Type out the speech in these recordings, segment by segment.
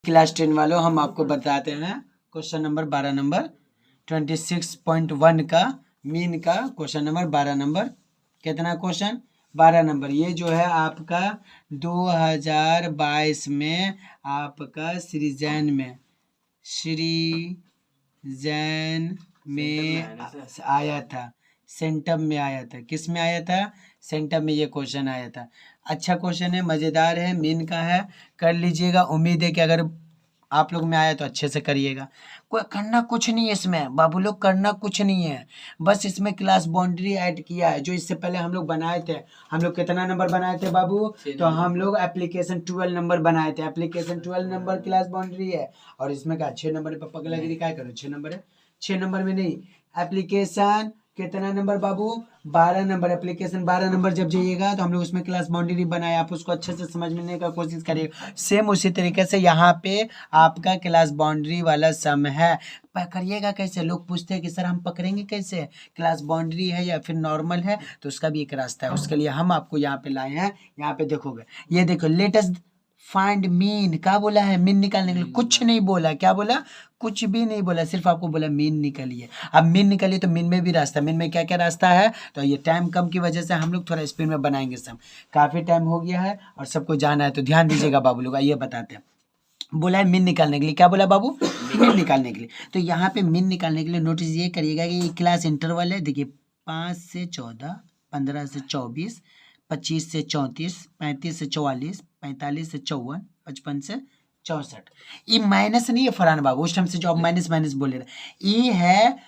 Class 10 वालों, हम आपको बताते हैं क्वेश्चन नंबर 12 नंबर 26.1 का मीन का क्वेश्चन नंबर 12 नंबर। कितना क्वेश्चन? 12 नंबर। ये जो है आपका 2022 में आपका सृजन में आया था, सेंटम में आया था। किस में आया था? सेंटम में ये क्वेश्चन आया था। अच्छा क्वेश्चन है, मज़ेदार है, मीन का है, कर लीजिएगा। उम्मीद है कि अगर आप लोग में आया तो अच्छे से करिएगा। कोई करना कुछ नहीं है इसमें बाबू लोग, करना कुछ नहीं है, बस इसमें क्लास बाउंड्री ऐड किया है जो इससे पहले हम लोग बनाए थे। हम लोग कितना नंबर बनाए थे बाबू? तो हम लोग एप्लीकेशन 12 नंबर बनाए थे। एप्लीकेशन 12 नंबर क्लास बाउंड्री है। और इसमें क्या 6 नंबर पे पकड़ लगी? क्या करो, 6 नंबर है। 6 नंबर में नहीं, एप्लीकेशन कितना नंबर बाबू? 12 नंबर। एप्लीकेशन 12 नंबर जब जाइएगा तो हम लोग उसमें क्लास बाउंड्री बनाए, आप उसको अच्छे से समझने का कोशिश करिएगा। सेम उसी तरीके से यहाँ पे आपका क्लास बाउंड्री वाला सम है। करिएगा कैसे? लोग पूछते हैं कि सर हम पकड़ेंगे कैसे, क्लास बाउंड्री है या फिर नॉर्मल है? तो उसका भी एक रास्ता है। उसके लिए हम आपको यहाँ पे लाए हैं। यहाँ पे देखोगे, ये देखो, लेटेस्ट फाइंड मीन। क्या बोला है? मीन निकालने के लिए। कुछ नहीं बोला। क्या बोला? कुछ भी नहीं बोला, सिर्फ आपको बोला मीन निकालिए। अब मीन निकालिए तो मीन में भी रास्ता, मीन में क्या क्या रास्ता है? तो ये टाइम कम की वजह से हम लोग थोड़ा स्पीड में बनाएंगे सब। काफ़ी टाइम हो गया है और सबको जाना है, तो ध्यान दीजिएगा बाबू लोग। आइए बताते हैं। बोला है मीन निकालने के लिए। क्या बोला बाबू? मीन निकालने के लिए। तो यहाँ पे मीन निकालने के लिए नोटिस ये करिएगा कि ये क्लास इंटरवल है। देखिए 5 से 14, 15 से 24, 25 से 34, 35 से 44, 45 से 54, 55 से 64। ये माइनस नहीं है फरहान बाबू, उस टाइम से जो आप माइनस माइनस बोले रहे। ये है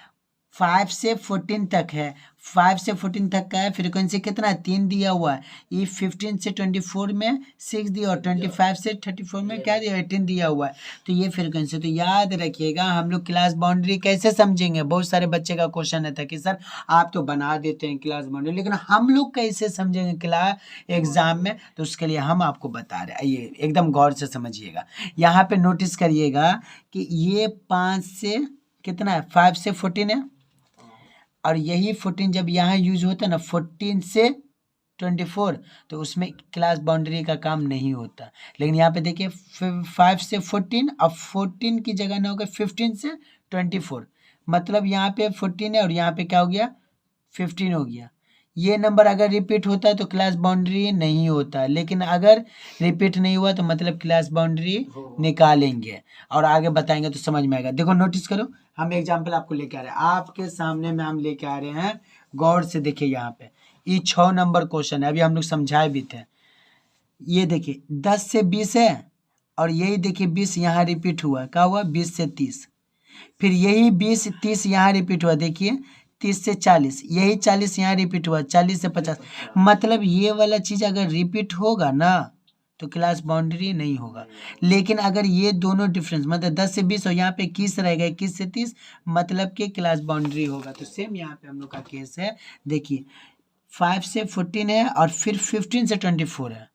5 से 14 तक है। 5 से 14 तक का है। फ्रीक्वेंसी कितना है? 3 दिया हुआ है। ये 15 से 24 में 6 दिया और 25 से 34 में क्या दिया? 18 दिया हुआ है। तो ये फ्रीक्वेंसी। तो याद रखिएगा, हम लोग क्लास बाउंड्री कैसे समझेंगे? बहुत सारे बच्चे का क्वेश्चन आता है कि सर आप तो बना देते हैं क्लास बाउंड्री, लेकिन हम लोग कैसे समझेंगे क्लास एग्जाम में? तो उसके लिए हम आपको बता रहे हैं। आइए एकदम गौर से समझिएगा। यहाँ पे नोटिस करिएगा कि ये 5 से कितना है? 5 से 14 है। और यही 14 जब यहाँ यूज होता है ना, 14 से 24, तो उसमें क्लास बाउंड्री का काम नहीं होता। लेकिन यहाँ पे देखिए 5 से 14, अब 14 की जगह ना होगा 15 से 24, मतलब यहाँ पे 14 है और यहाँ पे क्या हो गया? 15 हो गया। ये नंबर अगर रिपीट होता है तो क्लास बाउंड्री नहीं होता, लेकिन अगर रिपीट नहीं हुआ तो मतलब क्लास बाउंड्री निकालेंगे और आगे बताएंगे तो समझ में आएगा। देखो नोटिस करो, हम एग्जाम्पल आपको लेके आ रहे हैं, आपके सामने में हम लेके आ रहे हैं। गौर से देखिए, यहाँ पे ये 6 नंबर क्वेश्चन है, अभी हम लोग समझाए भी थे। ये देखिए 10 से 20 है और यही देखिए 20 यहाँ रिपीट हुआ। क्या हुआ? 20 से 30। फिर यही 20 30 यहाँ रिपीट हुआ। देखिए 30 से 40, यही 40 यहाँ रिपीट हुआ। 40 से 50, मतलब ये वाला चीज़ अगर रिपीट होगा ना तो क्लास बाउंड्री नहीं होगा। लेकिन अगर ये दोनों डिफरेंस, मतलब 10 से 20 और यहाँ पे 21 रहेगा, 21 से 30, मतलब कि क्लास बाउंड्री होगा। तो सेम यहाँ पे हम लोग का केस है। देखिए 5 से 14 है और फिर 15 से 24 है।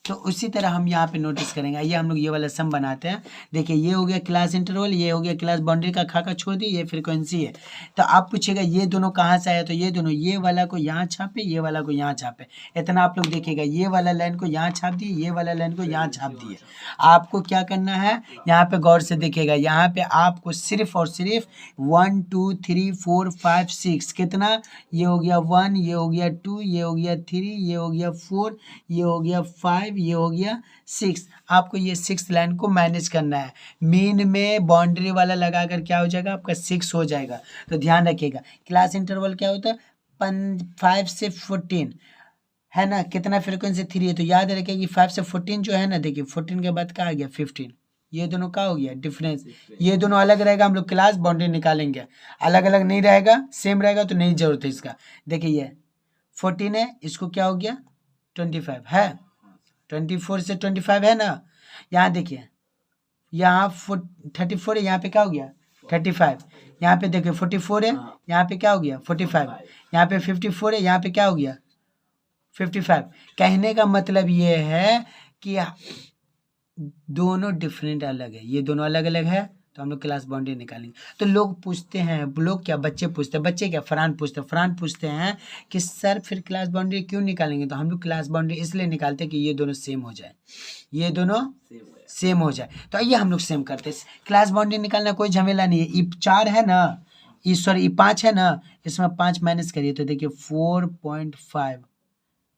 तो उसी तरह हम यहाँ पे नोटिस करेंगे। आइए हम लोग ये वाला सम बनाते हैं। देखिए ये हो गया क्लास इंटरवल, ये हो गया क्लास बाउंड्री का खाका छोड़ दी, ये फ्रीक्वेंसी है। तो आप पूछेगा ये दोनों कहाँ से आया? तो ये दोनों, ये वाला को यहाँ छापे, ये वाला को यहाँ छापे। इतना आप लोग देखिएगा, ये वाला लाइन को यहाँ छाप दिए, ये वाला लाइन को यहाँ छाप दिए। आपको क्या करना है? यहाँ पे गौर से देखिएगा, यहाँ पे आपको सिर्फ और सिर्फ 1 2 3 4 5 6, कितना? ये हो गया 1, ये हो गया 2, ये हो गया 3, ये हो गया 4, ये हो गया 5, ये हो गया 6। आपको ये 6 लाइन को मैनेज करना है। मीन में बाउंड्री वाला लगाकर क्या हो जाएगा? आपका 6 हो जाएगा। तो ध्यान रखिएगा, क्लास इंटरवल क्या होता है? 5 से 14 है ना, कितना फ्रीक्वेंसी 3 है। तो याद रखिए कि 5 से 14 जो है ना, देखिए 14 के बाद क्या आ गया? 15। ये दोनों क्या हो गया? डिफरेंस। ये दोनों अलग रहेगा, हम लोग क्लास बाउंड्री निकालेंगे। अलग अलग नहीं रहेगा, सेम रहेगा तो नहीं जरूरत है इसका। देखिए ये 14 है, इसको क्या हो गया? 25 है। 24 से 25 है ना। यहाँ देखिए, यहाँ 34 है, यहाँ पे क्या हो गया? 35। यहाँ पे देखिए 44 है, यहाँ पे क्या हो गया? 45। यहाँ पे 54 है, यहाँ पे क्या हो गया? 55। कहने का मतलब ये है कि दोनों डिफरेंट अलग है, ये दोनों अलग अलग है तो हम लोग क्लास बाउंड्री निकालेंगे। तो लोग पूछते हैं, लोग क्या, बच्चे पूछते हैं, बच्चे क्या, फरहान पूछते हैं कि सर फिर क्लास बाउंड्री क्यों निकालेंगे? तो हम लोग क्लास बाउंड्री इसलिए निकालते हैं कि ये दोनों सेम हो जाए, ये दोनों सेम हो जाए। तो आइए हम लोग सेम करते हैं। क्लास बाउंड्री निकालना कोई झमेला नहीं है। ई 4 है ना, सॉरी ई 5 है ना, इसमें 5 माइनस करिए तो देखिए 4.5,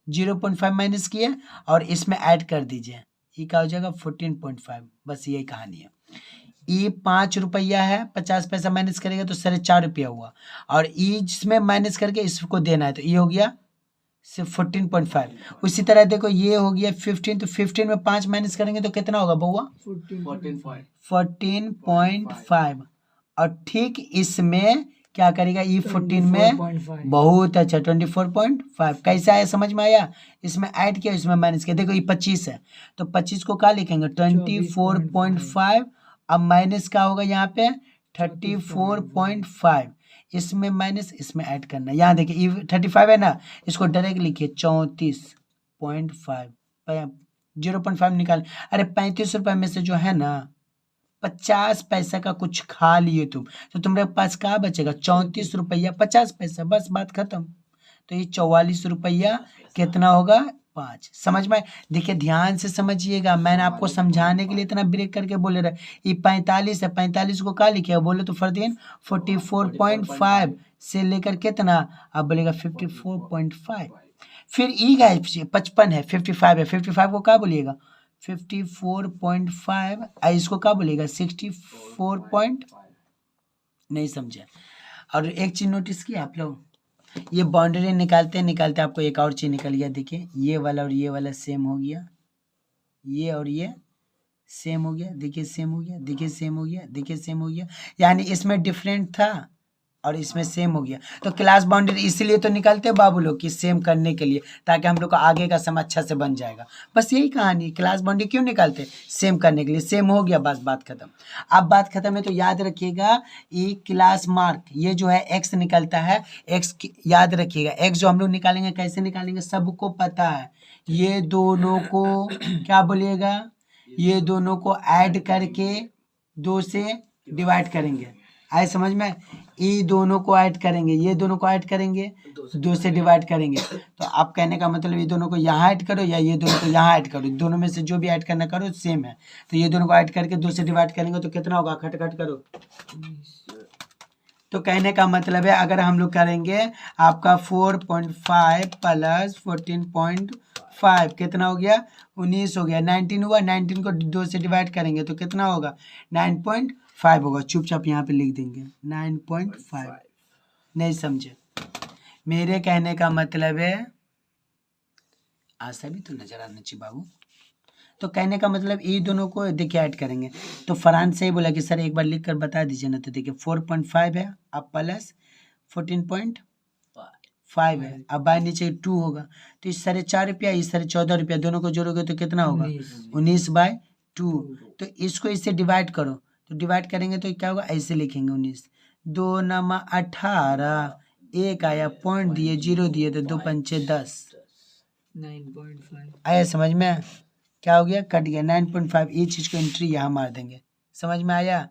0.5 माइनस किए और इसमें ऐड कर दीजिए, ई का हो जाएगा 14.5। बस यही कहानी है। ई 5 रुपया है, 50 पैसा माइनस करेगा तो 4.5 रुपया हुआ, और ई जिसमें माइनस करके इसको देना है तो ये हो गया सिर्फ 14.5। उसी तरह देखो ये हो गया 15, तो 15 में 5 माइनस करेंगे तो कितना होगा बउआ? 14.5। और ठीक इसमें क्या करेगा, ई 14 में बहुत अच्छा 24.5। कैसा है, समझ में आया? इसमें ऐड किया, इसमें माइनस किया। देखो ये 25 है तो 25 को क्या लिखेंगे 24.5, अब माइनस का होगा यहाँ पे 34.5, इसमें माइनस इसमें ऐड करना। यहाँ देखिए 35 है ना, इसको डायरेक्ट लिखिए 34.5, 0.5 निकाल। अरे 35 रुपए में से जो है ना 50 पैसा का कुछ खा लिए तुम, तो तुम्हारे पास क्या बचेगा? 34 रुपया 50 पैसा, बस बात खत्म। तो ये 44 रुपया कितना होगा? 5। समझ में? देखिए ध्यान से समझिएगा, मैंने आपको समझाने के लिए इतना ब्रेक करके बोले रहे। ये 45 है, 45 को क्या लिखे बोले तो फरदीन 44.5 से लेकर कितना, अब बोलेगा 54.5। फिर ई का 55 है, 55 है, 55 को क्या बोलिएगा 54.5, इसको क्या बोलेगा 64. नहीं समझे? और एक चीज नोटिस किया आप लोग, ये बाउंड्री निकालते निकालते आपको एक और चीज निकल गया। देखिए ये वाला और ये वाला सेम हो गया, ये और ये सेम हो गया, देखिए सेम हो गया, देखिए सेम हो गया, देखिए सेम हो गया, यानी इसमें डिफरेंट था और इसमें सेम हो गया। तो क्लास बाउंड्री इसीलिए तो निकालते हैं बाबू लोग कि सेम करने के लिए, ताकि हम लोग को आगे का समय अच्छा से बन जाएगा। बस यही कहानी, क्लास बाउंड्री क्यों निकालते हैं? सेम करने के लिए। सेम हो गया, बस बात खत्म। अब बात खत्म है तो याद रखिएगा ये क्लास मार्क, ये जो है एक्स निकलता है, एक्स याद रखिएगा। एक्स जो हम लोग निकालेंगे कैसे निकालेंगे सबको पता है। ये दोनों को क्या बोलिएगा, ये दोनों को ऐड करके 2 से डिवाइड करेंगे। आए समझ में? ये दोनों को ऐड करेंगे, ये दोनों को ऐड करेंगे, 2 से डिवाइड करेंगे। तो आप कहने का मतलब ये दोनों को यहाँ ऐड करो या ये दोनों को यहाँ ऐड करो, दोनों में से जो भी ऐड करना करो सेम है। तो ये दोनों को ऐड करके 2 से डिवाइड करेंगे तो कितना होगा, खट खट करो। तो कहने का मतलब है अगर हम लोग करेंगे आपका 4.5 प्लस 14.5 कितना हो गया, 19 हो गया। 19 हुआ, 19 को 2 से डिवाइड करेंगे तो कितना होगा, 9.5 होगा। चुपचाप यहाँ पे लिख देंगे 9.5। नहीं समझे? मेरे कहने का मतलब है, आशा भी तो नजर आना चाहिए बाबू। तो कहने का मतलब ये दोनों को देखिए ऐड करेंगे। तो फरहान से ही बोला कि सर एक बार लिख कर बता दीजिए ना। तो देखिए 4.5 है, अब प्लस 14.5 है, अब बाय नीचे 2 होगा। तो इस 4.5 रुपया, इस 14.5 रुपया, दोनों को जोड़ोगे तो कितना होगा 19/2। तो इसको इससे डिवाइड करो, तो डिवाइड करेंगे तो क्या होगा, ऐसे लिखेंगे 19, 2 9 18, 1 आया पॉइंट दिए, 0 दिए तो 2 5 10, 9.5 आया। समझ में? क्या हो गया, कट गया 9.5। ये चीज़ को एंट्री यहाँ मार देंगे। समझ में आया?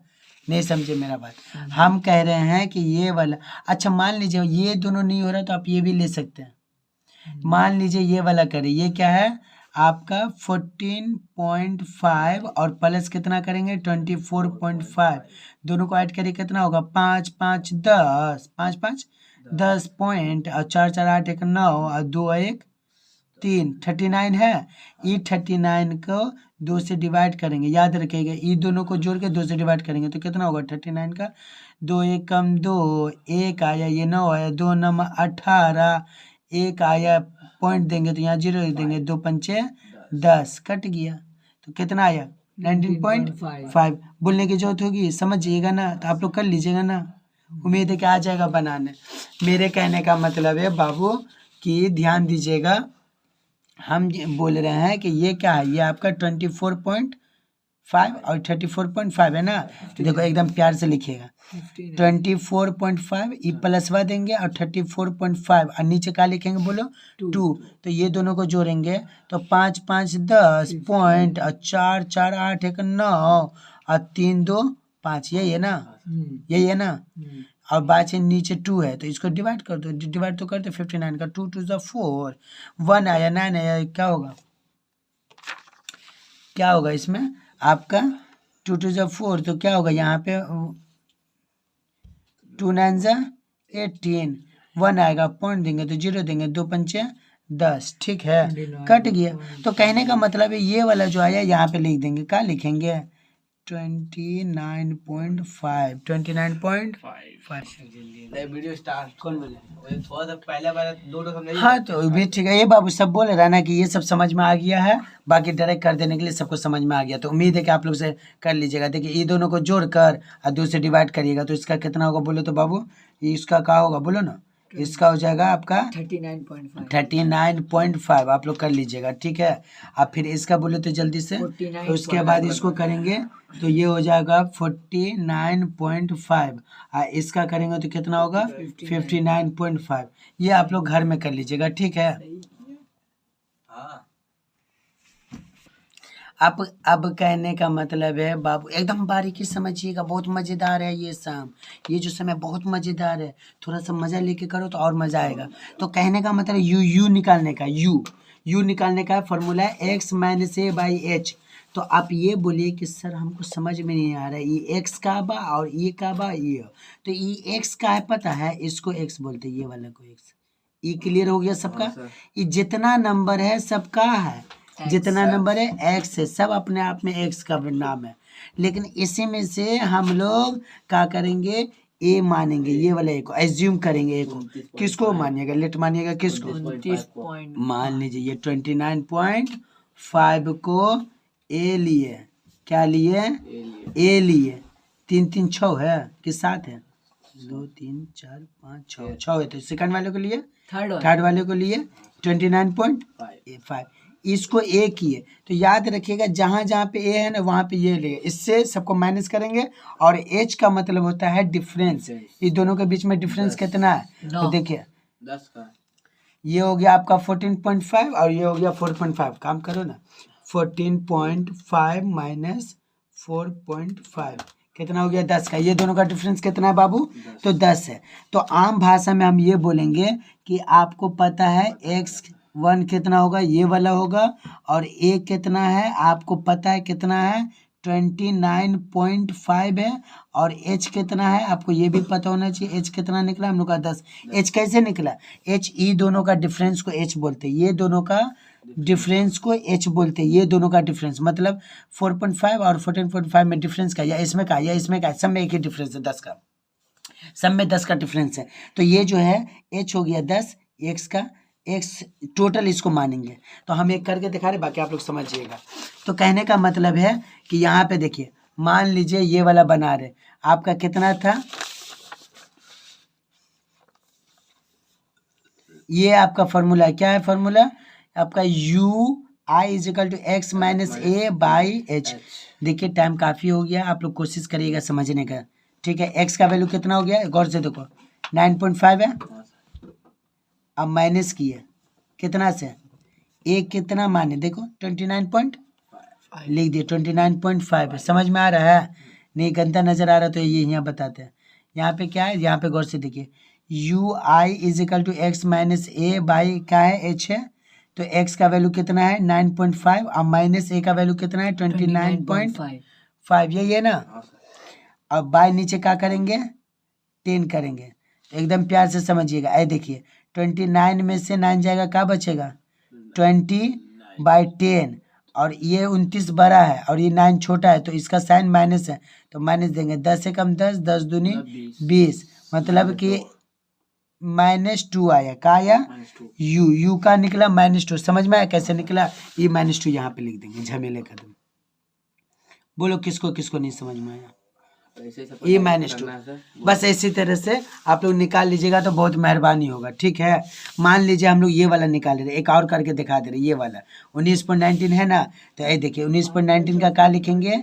नहीं समझे मेरा बात? हम कह रहे हैं कि ये वाला, अच्छा मान लीजिए ये दोनों नहीं हो रहा तो आप ये भी ले सकते हैं। मान लीजिए ये वाला करें, ये क्या है आपका 14.5 और प्लस कितना करेंगे 24.5, दोनों को ऐड करिए कितना होगा 5 5 10, 5 5 10 पॉइंट, और 4 4 8 1 9 और 2 1 3, 39 है। ई 39 को 2 से डिवाइड करेंगे, याद रखिएगा ई दोनों को जोड़ के 2 से डिवाइड करेंगे तो कितना होगा 39 का 2 1 कम 2, 1 आया, ये 9 आया, 2 9 18, 1 आया पॉइंट देंगे तो यहाँ 0 देंगे, 2 5 10, कट गया। तो कितना आया 19.5। बोलने की जरूरत होगी, समझिएगा ना, तो आप लोग कर लीजिएगा ना। उम्मीद है कि आ जाएगा बनाने। मेरे कहने का मतलब है बाबू कि ध्यान दीजिएगा, हम बोल रहे हैं कि ये क्या है, ये आपका 24.5 और 34.5 है ना। तो देखो एकदम प्यार से लिखिएगा 24.5 ई प्लसवा देंगे और 34.5 और नीचे क्या लिखेंगे बोलो 2। तो ये दोनों को जोड़ेंगे तो 5 5 10 पॉइंट और 4 4 8 1 9 और 3 2 5, यही है ना, यही है ना। और बाच नीचे 2 है तो इसको डिवाइड कर दो, डिवाइड तो करते 59 का 2 2 4, 1 आया 9 आया, क्या होगा, क्या होगा इसमें आपका 2 2 4, तो क्या होगा यहाँ पे 2 9 18, 1 आएगा पॉइंट देंगे तो 0 देंगे, 2 पंचे 10, ठीक है, कट गया। तो कहने का मतलब है ये वाला जो आया यहाँ पे लिख देंगे, क्या लिखेंगे 29.5, 29.5। वीडियो स्टार्ट कौन बोले, थोड़ा सा पहले वाला दो समझाइए। हाँ तो भी ठीक है, ये बाबू सब बोल रहा ना कि ये सब समझ में आ गया है, बाकी डायरेक्ट कर देने के लिए सबको समझ में आ गया। तो उम्मीद है कि आप लोग से कर लीजिएगा। देखिए ये दोनों को जोड़कर और 2 से डिवाइड करिएगा तो इसका कितना होगा बोलो तो बाबू, इसका क्या होगा बोलो ना, इसका हो जाएगा आपका 39.5, आप लोग कर लीजिएगा, ठीक है। अब फिर इसका बोले तो जल्दी से, तो उसके बाद इसको करेंगे तो ये हो जाएगा 49.5, और इसका करेंगे तो कितना होगा 59.5। ये आप लोग घर में कर लीजिएगा, ठीक है। अब कहने का मतलब है बाबू एकदम बारीकी समझिएगा, बहुत मज़ेदार है ये सब, ये जो समय बहुत मज़ेदार है, थोड़ा सा मज़ा लेके करो तो और मज़ा आएगा। तो कहने का मतलब यू निकालने का, यू निकालने का फॉर्मूला है x - a/h। तो आप ये बोलिए कि सर हमको समझ में नहीं आ रहा है, ये x का बा और ये का बा, ये तो ये x का है पता है, इसको x बोलते हैं, ये वाला को x। ये क्लियर हो गया सबका। ये जितना नंबर है सबका है, जितना नंबर है x है, सब अपने आप में x का नाम है, लेकिन इसी में से हम लोग क्या करेंगे, ए मानेंगे, ये वाला ए को एज्यूम करेंगे, ए को किसको मानिएगा, लेट मानिएगा किसको, मान लीजिए ये 29.5 को ए लिए, क्या लिए, ए लिए। 3 3 6 है कि 7 है, 2 3 4 5 6 है, तो सेकंड वाले को लिए, थर्ड वाले को लिए 29.5, इसको ए किए। तो याद रखिएगा जहाँ जहाँ पे ए है ना वहाँ पे ये ले, इससे सबको माइनस करेंगे, और एच का मतलब होता है डिफरेंस, इस दोनों के बीच में डिफरेंस कितना है, तो देखिए 10 का, ये हो गया आपका 14.5 और ये हो गया 4.5, काम करो ना, 14.5 माइनस 4.5 कितना हो गया 10 का, ये दोनों का डिफरेंस कितना है बाबू, तो 10 है। तो आम भाषा में हम ये बोलेंगे कि आपको पता है x1 कितना होगा, ये वाला होगा, और a कितना है आपको पता है कितना है 29.5 है, और h कितना है आपको ये भी पता होना चाहिए, h कितना निकला हम लोग का 10। h कैसे निकला, h ये दोनों का डिफरेंस को h बोलते हैं, ये दोनों का डिफरेंस को h बोलते हैं, ये दोनों का डिफरेंस मतलब 4.5 और 14.5 में डिफरेंस का, या इसमें का या इसमें का, सब में एक ही डिफरेंस है 10 का, सब में 10 का डिफरेंस है। तो ये जो है h हो गया 10, x का x टोटल इसको मानेंगे। तो हम एक करके दिखा रहे, बाकी आप लोग समझिएगा। तो कहने का मतलब है कि यहाँ पे देखिए, मान लीजिए ये वाला बना रहे, आपका कितना था, ये आपका फॉर्मूला है, क्या है फॉर्मूला आपका, u i is equal to x minus A by h. देखिए टाइम काफ़ी हो गया, आप लोग कोशिश करिएगा समझने का, ठीक है। x का वैल्यू कितना हो गया गौर से देखो, 9.5 है, अब माइनस किए कितना से, a कितना माने देखो 29.5 लिख दिए, 29.5 है, समझ में आ रहा है, नहीं गंदा नज़र आ रहा तो ये यहाँ बताते हैं। यहाँ पे क्या है, यहाँ पे गौर से देखिए, u i is equal to x minus A by क्या है h है, तो x का वैल्यू कितना है 9.5, और माइनस a का वैल्यू कितना है 29.5, यही है ना। अब बाय नीचे क्या करेंगे 10 करेंगे, तो एकदम प्यार से समझिएगा। ऐ देखिए 29 में से 9 जाएगा, क्या बचेगा 20/10, और ये 29 बड़ा है और ये 9 छोटा है, तो इसका साइन माइनस है, तो माइनस देंगे, 10 से कम 10, 10 दूनी 20, मतलब कि -2 आया, का आया u का निकला -2, समझ में आया कैसे निकला, ये -2 यहाँ पे लिख देंगे, झमेले कदम। बोलो किसको किसको नहीं समझ में आया, ये -2, बस इसी तरह से आप लोग निकाल लीजिएगा तो बहुत मेहरबानी होगा, ठीक है। मान लीजिए हम लोग ये वाला निकाल रहे, एक और करके दिखा दे रहे, ये वाला 19.19 है ना, तो ये देखिए 19.19 का क्या लिखेंगे,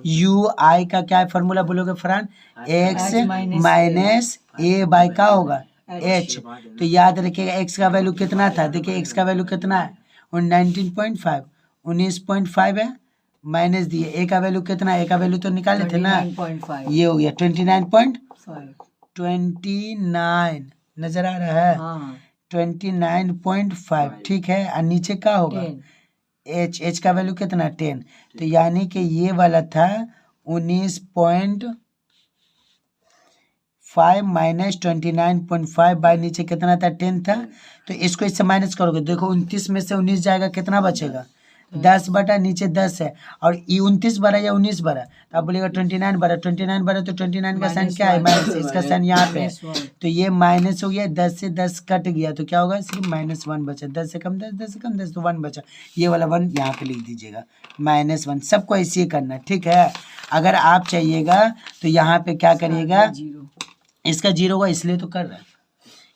u i का क्या फॉर्मूला बोलोगे Farhan, x minus A by का होगा h। तो याद रखिएगा x का वैल्यू कितना था, देखिए x का वैल्यू कितना है 19.5, 19.5 है, माइनस दिए, ए का वैल्यू कितना, ए का वैल्यू तो निकाले थे ना, 29.5 ये हो गया 29.29 5 नजर आ रहा है, हाँ 29.5 ठीक है। और नीचे क्या होगा, 10 एच का वैल्यू कितना 10, तो यानी कि ये वाला था 19.5 माइनस 29.5 बाय नीचे कितना था 10 था, तो इसको इससे माइनस करोगे, देखो 29 में से 19 जाएगा, कितना बचेगा 10 बटा नीचे 10 है, और ये 29 बड़ा या 19 बड़ा, तो आप बोलेगा 29 बड़ा, 29 बड़ा, तो 29 का साइन क्या है, माइनस, इसका साइन यहाँ पे है, तो ये माइनस हो गया, 10 से 10 कट गया, तो क्या होगा, सिर्फ -1 बचा, 10 से कम 10, 10 से कम 10, तो 1 बचा, ये वाला 1 यहाँ पे लिख दीजिएगा, -1, सबको ऐसे ही करना है, ठीक है। अगर आप चाहिएगा तो यहाँ पे क्या करिएगा, 0 इसका 0 होगा इसलिए तो कर रहे हैं,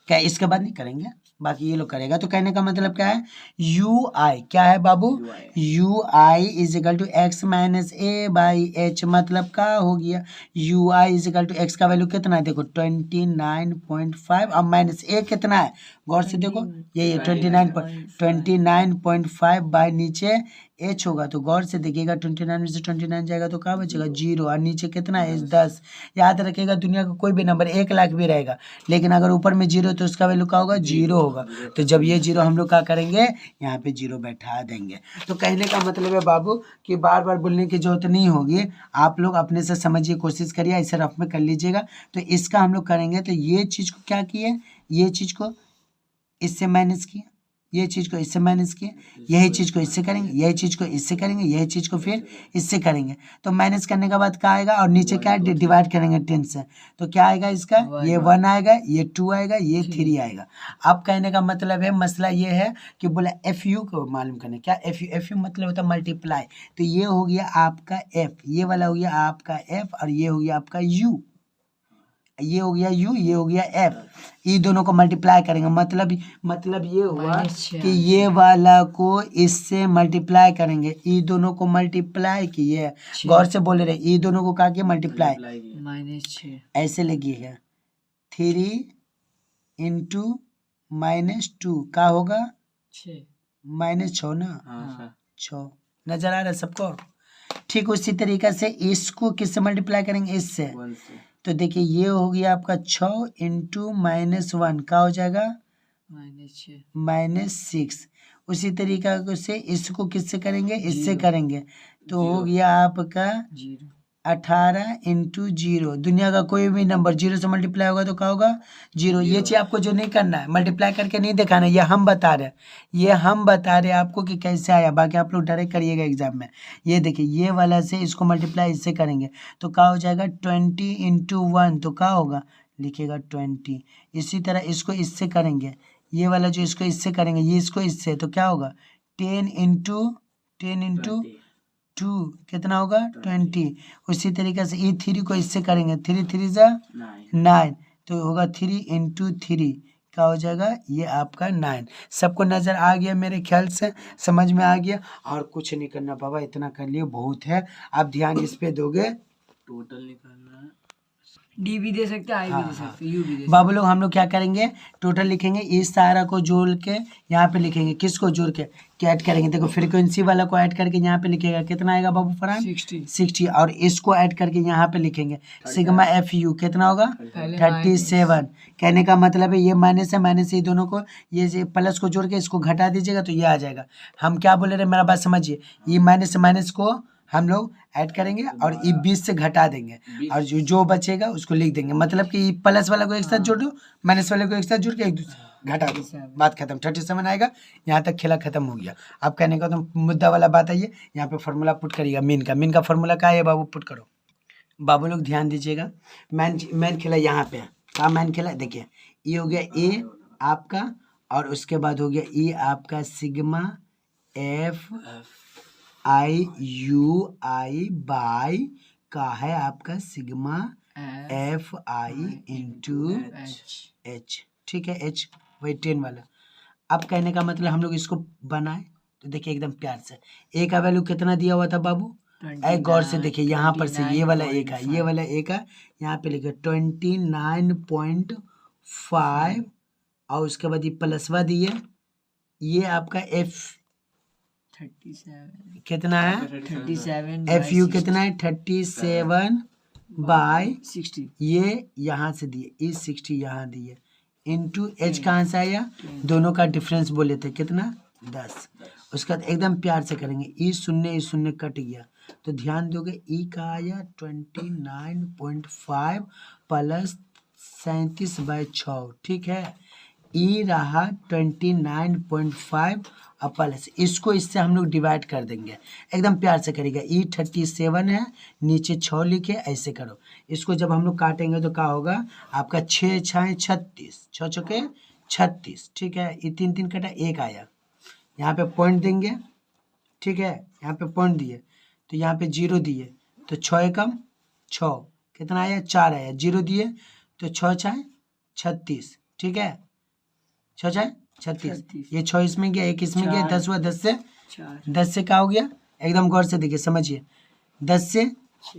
क्या इसके बाद नहीं करेंगे, बाकी ये लोग करेगा। तो कहने का मतलब क्या है, यू आई क्या है बाबू, U I is equal to X minus A by H, मतलब क्या हो गया, U I is equal to X का वैल्यू कितना है, देखो 29.5 और माइनस ए कितना है, गौर से देखो ये 29.5 बाई नीचे एच होगा, तो गौर से देखिएगा 29 में से 29 जाएगा तो क्या बचेगा 0, और नीचे कितना है 10। याद रखिएगा दुनिया का कोई भी नंबर 1 लाख भी रहेगा, लेकिन अगर ऊपर में 0 तो उसका वैल्यू क्या होगा 0 होगा, तो जब ये 0 हम लोग क्या करेंगे, यहाँ पे 0 बैठा देंगे। तो कहने का मतलब है बाबू कि बार बार बोलने की जरूरत नहीं होगी, आप लोग अपने से समझिए, कोशिश करिए, ऐसे रफ में कर लीजिएगा। तो इसका हम लोग करेंगे, तो ये चीज़ को क्या किए, ये चीज़ को इससे माइनस किया, ये चीज़ को इससे माइनस किया, यही चीज़ को इससे करेंगे, यही चीज़ को इससे करेंगे, यही चीज़ को फिर इससे करेंगे, तो माइनस करने के बाद क्या आएगा, और नीचे क्या है डिवाइड करेंगे 10 से, तो क्या आएगा इसका, ये 1 आएगा, ये 2 आएगा, ये 3 आएगा। अब कहने का मतलब है, मसला ये है कि बोला एफ यू को मालूम करना, क्या एफ यू मतलब होता है मल्टीप्लाई, तो ये हो गया आपका एफ, ये वाला हो गया आपका एफ, और ये हो गया आपका यू, ये हो गया यू, ये हो गया एफ, ये दोनों को मल्टीप्लाई करेंगे, मतलब ये हुआ कि ये वाला को इससे मल्टीप्लाई करेंगे, ये दोनों को मल्टीप्लाई किए, गौर से बोले रहे, ये दोनों को क्या किया मल्टीप्लाई, -6 ऐसे लिखिएगा 3 इंटू -2 क्या होगा 6 -6 ना, हाँ 6 नजर आ रहा है सबको। ठीक उसी तरीके से इसको किससे मल्टीप्लाई करेंगे, इससे, तो देखिए ये हो गया आपका 6 इंटू -1 क्या हो जाएगा -6। उसी तरीका से इसको किससे करेंगे, इससे करेंगे, तो हो गया आपका 18 इंटू 0, दुनिया का कोई भी नंबर 0 से मल्टीप्लाई होगा तो क्या होगा 0। ये चीज़ आपको जो नहीं करना है, मल्टीप्लाई करके नहीं दिखाना, ये हम बता रहे हैं, ये हम बता रहे हैं आपको कि कैसे आया, बाकी आप लोग डायरेक्ट करिएगा एग्जाम में। ये देखिए ये वाला से इसको मल्टीप्लाई इससे करेंगे तो क्या हो जाएगा 20 इंटू 1, तो क्या होगा लिखिएगा 20। इसी तरह इसको इससे करेंगे, ये वाला जो इसको इससे करेंगे, ये इसको इससे, तो क्या होगा 10 इंटू 2 कितना होगा 20। उसी तरीके से ये 3 को इससे करेंगे, 3 3 जा 9, तो होगा 3 इंटू 3 क्या हो जाएगा, ये आपका 9। सबको नज़र आ गया मेरे ख्याल से, समझ में आ गया, और कुछ नहीं करना बाबा, इतना कर लिए बहुत है, आप ध्यान इस पे दोगे। टोटल निकालना है, डी भी दे सकते हैं, आई भी दे सकते हैं, यू भी दे बाबू लोग हम लोग क्या करेंगे, टोटल लिखेंगे, इस सारा को जोड़ के यहाँ पे लिखेंगे, किसको जोड़ के ऐड करेंगे, देखो फ्रीक्वेंसी वाला को ऐड करके यहाँ पे लिखेगा, कितना आएगा बाबू फरहान 60, और इसको ऐड करके यहाँ पे लिखेंगे सिग्मा एफ यू कितना होगा 37। कहने का मतलब है ये माइनस है, माइनस से दोनों को ये प्लस को जोड़ के इसको घटा दीजिएगा तो ये आ जाएगा। हम क्या बोले रहे, मेरा बात समझिए, ये माइनस से माइनस को हम लोग ऐड करेंगे और ये 20 से घटा देंगे, और जो बचेगा उसको लिख देंगे, मतलब कि प्लस वाला को एक साथ जोड़ दो, माइनस वाले को एक साथ जोड़ के एक दूसरे घटा दो, बात खत्म। 37 आएगा, यहाँ तक खेला खत्म हो गया। अब कहने का तो मुद्दा वाला बात आइए, यहाँ पे फार्मूला पुट करिएगा, मीन का फार्मूला क्या है बाबू, पुट करो। बाबू लोग ध्यान दीजिएगा, मैन खेला यहाँ पे, क्या मैन खेला, देखिए ये हो गया ए आपका, और उसके बाद हो गया ई आपका sigma F I you I by का है आपका sigma F I into H, ठीक है एच वही 10 वाला। अब कहने का मतलब हम लोग इसको बनाए तो देखिए एकदम प्यार से, ए का वैल्यू कितना दिया हुआ था बाबू, एक गौर से देखिए यहाँ पर से ये वाला ए का, ये वाला ए का यहाँ पे लिखे 29.5, और उसके बाद ये प्लसवा दिए, ये आपका एफ 37 कितना है 37 FU कितना है 37/60 ये यहाँ से दिए ई 60 यहाँ दिए इंटू एच कहाँ से आया दोनों का डिफरेंस बोले थे कितना 10 उसका एकदम प्यार से करेंगे ई शून्य कट गया तो ध्यान दोगे ई का आया 29.5 प्लस 37/6 ठीक है ई रहा 29.5 और प्लस इसको इससे हम लोग डिवाइड कर देंगे एकदम प्यार से करेगा ई 37 है नीचे 6 लिखे ऐसे करो इसको जब हम लोग काटेंगे तो क्या होगा आपका 6 6 36 6 चौके 36 ठीक है ये 3 3 कटा 1 आया यहाँ पे पॉइंट देंगे ठीक है यहाँ पे पॉइंट दिए तो यहाँ पे 0 दिए तो 6 एकम 6 कितना आया 4 आया 0 दिए तो 6 6 36 ठीक है 6 6 36 ये 6 इसमें गया 1 इसमें गया 10 हुआ 10 से 10 से क्या हो गया एकदम गौर से देखिए समझिए 10 से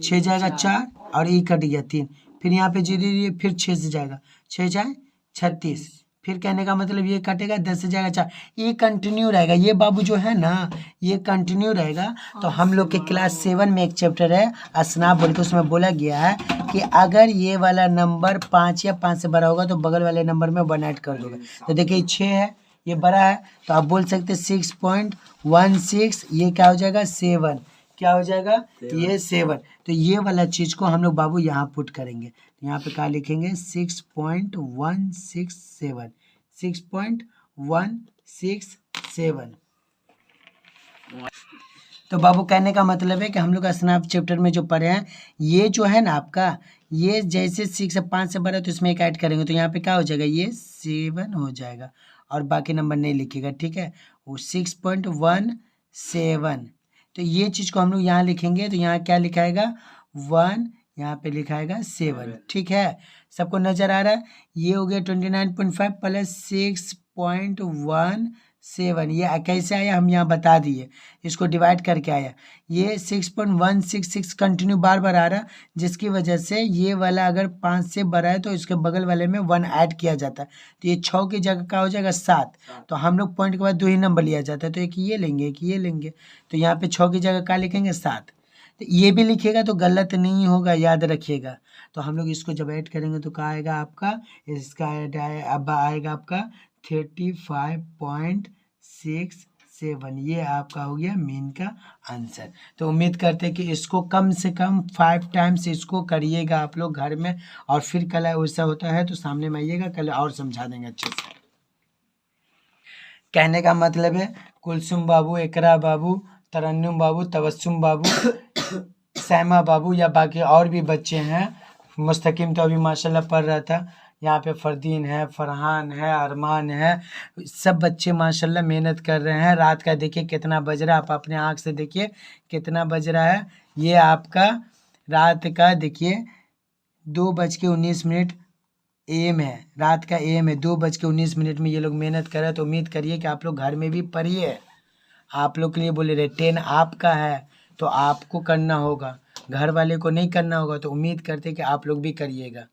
6 जाएगा 4 और ई कट गया 3 फिर यहाँ पे 0 दिए फिर 6 से जाएगा 6 6 36 फिर कहने का मतलब ये कटेगा 10 से जाएगा 4 ये कंटिन्यू रहेगा ये बाबू जो है ना ये कंटिन्यू रहेगा तो हम लोग के क्लास 7 में एक चैप्टर है असनाफ बोल के उसमें बोला गया है कि अगर ये वाला नंबर 5 या 5 से बड़ा होगा तो बगल वाले नंबर में 1 ऐड कर दोगे तो देखिए 6 है ये बड़ा है तो आप बोल सकते 6.16 ये क्या हो जाएगा 7 क्या हो जाएगा ये 7 तो ये वाला चीज़ को हम लोग बाबू यहाँ पुट करेंगे तो यहाँ पे क्या लिखेंगे 6.167 6.167 तो बाबू कहने का मतलब है कि हम लोग स्नैप चैप्टर में जो पढ़े हैं ये जो है ना आपका ये जैसे 6 से 5 से बड़ा तो इसमें एक ऐड करेंगे तो यहाँ पे क्या हो जाएगा ये 7 हो जाएगा और बाकी नंबर नहीं लिखेगा ठीक है वो 6.17 तो ये चीज़ को हम लोग यहाँ लिखेंगे तो यहाँ क्या लिखाएगा 1 यहाँ पे लिखाएगा 7 ठीक है सबको नज़र आ रहा है ये हो गया 29.5 प्लस 6.17 ये कैसे आया हम यहाँ बता दिए इसको डिवाइड करके आया ये 6.166 कंटिन्यू बार बार आ रहा जिसकी वजह से ये वाला अगर 5 से बड़ा है तो इसके बगल वाले में 1 ऐड किया जाता है तो ये 6 की जगह क्या हो जाएगा 7 तो हम लोग पॉइंट के बाद 2 ही नंबर लिया जाता है तो एक ये लेंगे एक ये लेंगे तो यहाँ पे 6 की जगह क्या लिखेंगे 7 तो ये भी लिखिएगा तो गलत नहीं होगा याद रखिएगा तो हम लोग इसको जब ऐड करेंगे तो क्या आएगा आपका इसका अब आएगा आपका 35.67 ये आपका हो गया मीन का आंसर तो उम्मीद करते हैं कि इसको कम से कम 5 टाइम्स इसको करिएगा आप लोग घर में और फिर कल वैसा होता है तो सामने में आइएगा कल और समझा देंगे अच्छे से कहने का मतलब है कुलसुम बाबू एकरा बाबू तरन्नुम बाबू तबस्सुम बाबू सैमा बाबू या बाकी और भी बच्चे हैं मुस्तकीम तो अभी माशाल्लाह पढ़ रहा था यहाँ पे फरदीन है फरहान है अरमान है सब बच्चे माशाल्लाह मेहनत कर रहे हैं रात का देखिए कितना बज रहा है आप अपने आँख से देखिए कितना बज रहा है ये आपका रात का देखिए 2:19 AM है रात का AM है 2:19 में ये लोग मेहनत कर रहे हैं तो उम्मीद करिए कि आप लोग घर में भी पढ़िए आप लोग के लिए बोले रहे 10 आपका है तो आपको करना होगा घर वाले को नहीं करना होगा तो उम्मीद करते कि आप लोग भी करिएगा